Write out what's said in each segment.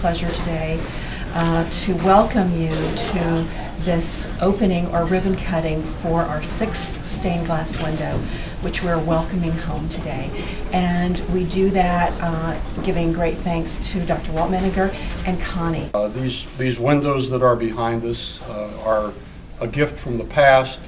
pleasure today to welcome you to this opening or ribbon cutting for our 6th stained glass window, which we're welcoming home today. And we do that giving great thanks to Dr. Walt Menninger and Connie. These windows that are behind us are a gift from the past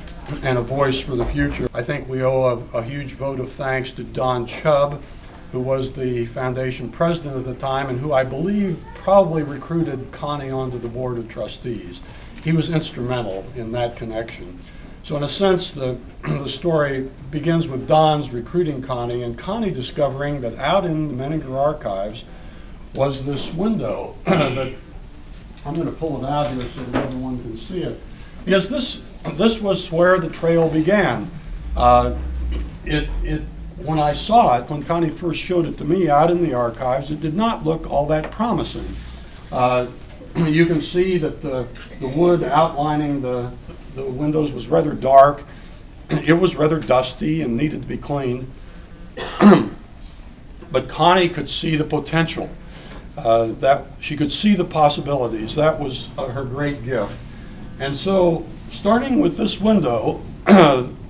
and a voice for the future. I think we owe a huge vote of thanks to Don Chubb, who was the foundation president at the time and who I believe probably recruited Connie onto the board of trustees. He was instrumental in that connection. So in a sense, the story begins with Don's recruiting Connie and Connie discovering that out in the Menninger archives was this window that I'm going to pull it out here so that everyone can see it. Because this was where the trail began. When I saw it, when Connie first showed it to me out in the archives, it did not look all that promising. You can see that the wood outlining the windows was rather dark. It was rather dusty and needed to be cleaned. But Connie could see the potential. That she could see the possibilities. That was her great gift. And so, starting with this window,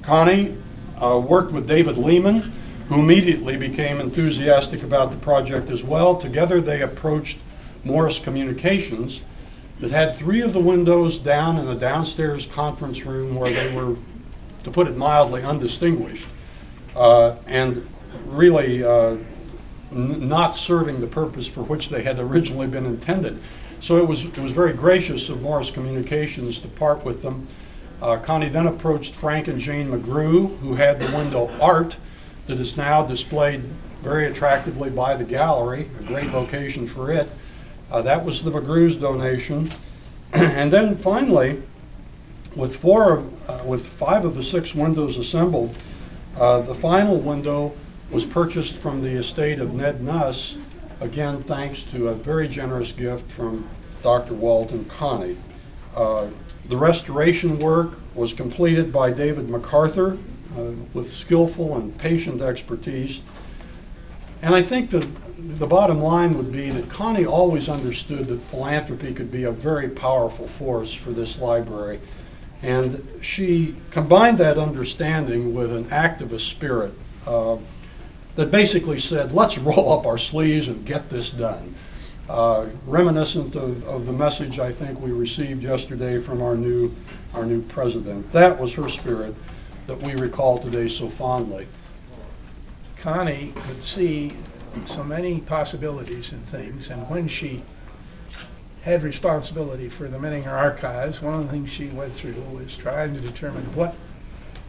Connie worked with David Lehman, who immediately became enthusiastic about the project as well. Together they approached Morris Communications that had 3 of the windows down in the downstairs conference room where they were, to put it mildly, undistinguished and really not serving the purpose for which they had originally been intended. So it was very gracious of Morris Communications to part with them. Connie then approached Frank and Jane McGrew, who had the window art that is now displayed very attractively by the gallery, a great location for it. That was the McGrew's donation. And then finally, with 5 of the 6 windows assembled, the final window was purchased from the estate of Ned Nuss, again thanks to a very generous gift from Dr. Walt and Connie. The restoration work was completed by David MacArthur with skillful and patient expertise. And I think that the bottom line would be that Connie always understood that philanthropy could be a very powerful force for this library. And she combined that understanding with an activist spirit that basically said, let's roll up our sleeves and get this done. Reminiscent of the message I think we received yesterday from our new president. That was her spirit that we recall today so fondly. Connie could see so many possibilities in things, and when she had responsibility for the Menninger archives, one of the things she went through was trying to determine what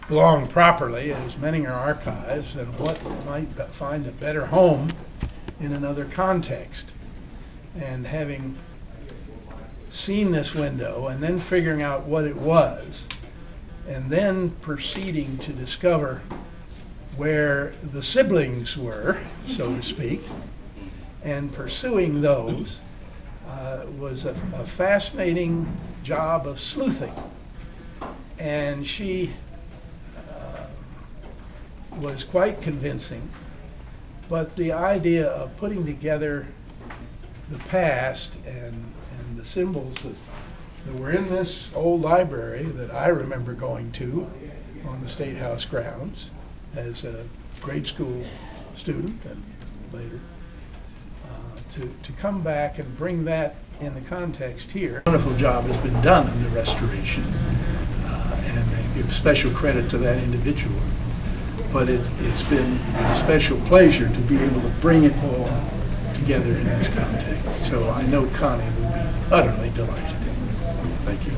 belonged properly as Menninger archives and what might find a better home in another context. And having seen this window and then figuring out what it was, and then proceeding to discover where the siblings were, so to speak, and pursuing those was a fascinating job of sleuthing. And she was quite convincing, but the idea of putting together the past and the symbols that were in this old library that I remember going to on the State House grounds as a grade school student and later, to come back and bring that in the context here. A wonderful job has been done in the restoration, and I give special credit to that individual. But it's been a special pleasure to be able to bring it all together in this context. So I know Connie will be utterly delighted. Thank you.